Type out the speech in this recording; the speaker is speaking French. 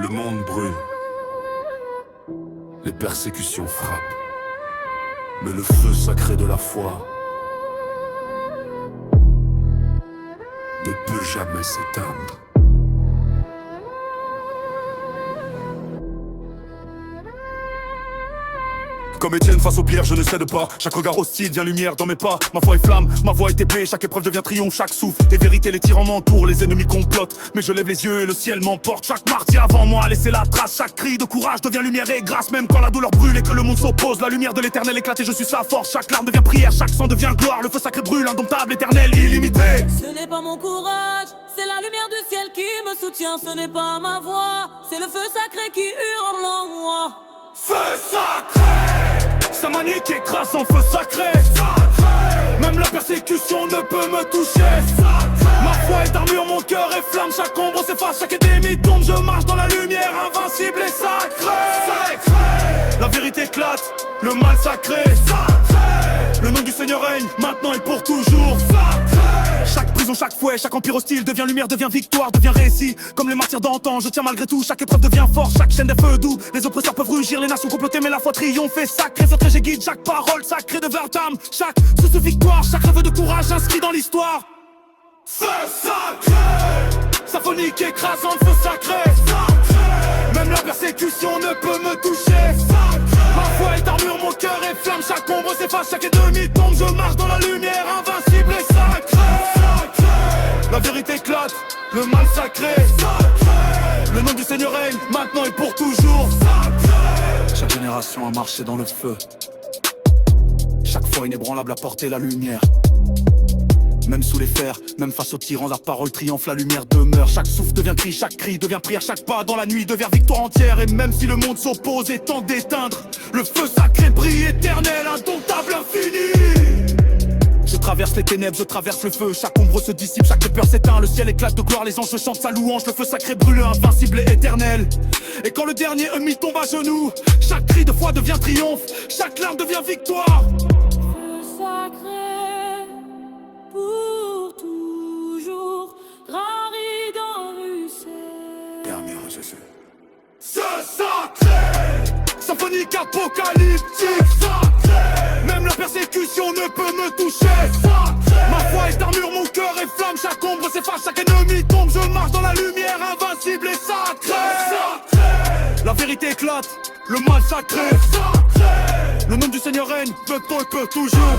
Le monde brûle, les persécutions frappent, mais le feu sacré de la foi ne peut jamais s'éteindre. Comme Étienne face aux pierres, je ne cède pas. Chaque regard hostile devient lumière dans mes pas. Ma foi est flamme, ma voix est épée. Chaque épreuve devient triomphe, chaque souffle est vérité. Les tyrans m'entourent, les ennemis complotent, mais je lève les yeux et le ciel m'emporte. Chaque martyr avant moi a laissé la trace. Chaque cri de courage devient lumière et grâce. Même quand la douleur brûle et que le monde s'oppose, la lumière de l'éternel éclate et je suis sa force. Chaque larme devient prière, chaque sang devient gloire. Le feu sacré brûle, indomptable, éternel, illimité. Ce n'est pas mon courage, c'est la lumière du ciel qui me soutient. Ce n'est pas ma voix, c'est le feu sacré qui hurle en moi. Feu sacré, sa manie qui écrase en feu sacré. Même la persécution ne peut me toucher. Ma foi est armure, mon cœur est flamme. Chaque ombre s'efface, chaque ennemi tombe. Je marche dans la lumière, invincible et sacré. La vérité éclate, le mal sacré. Le nom du Seigneur règne, maintenant et pour toujours. Chaque prison, chaque fouet, chaque empire hostile devient lumière, devient victoire, devient récit. Comme les martyrs d'antan, je tiens malgré tout. Chaque épreuve devient force, chaque chaîne des feux doux. Les oppresseurs peuvent rugir, les nations complotées, mais la foi triomphe. Sacré, votre j'ai guide, chaque parole sacrée de âme. Chaque source de victoire, chaque rêve de courage inscrit dans l'histoire. Feu sacré, symphonie qui écrase en feu sacré. Même la persécution ne peut me toucher. Ma foi est armure, mon cœur est flamme. Chaque ombre s'efface, chaque ennemi tombe. Je marche dans la lumière, invincible et sacré. La vérité éclate, le mal sacré. Le nom du Seigneur règne, maintenant et pour toujours. Chaque génération a marché dans le feu. Chaque foi inébranlable a porté la lumière. Même sous les fers, même face aux tyrans, la parole triomphe, la lumière demeure. Chaque souffle devient cri, chaque cri devient prière. Chaque pas dans la nuit devient victoire entière. Et même si le monde s'oppose et tente d'éteindre, le feu sacré brille éternel, indomptable, infini. Je traverse les ténèbres, je traverse le feu. Chaque ombre se dissipe, chaque peur s'éteint. Le ciel éclate de gloire, les anges chantent sa louange. Le feu sacré brûle, invincible et éternel. Et quand le dernier ennemi tombe à genoux, chaque cri de foi devient triomphe, chaque larme devient victoire. Feu sacré, pour toujours, grand rideau russell. Dernier Jésus. Ce sacré, symphonique apocalyptique. Sacré, même la persécution ne peut me toucher. Sacré, ma foi est armure, mon cœur est flamme. Chaque ombre s'efface, chaque ennemi tombe. Je marche dans la lumière, invincible et sacré. Sacré, la vérité éclate, le mal sacré. Sacré, le nom du Seigneur règne, maintenant et pour toujours.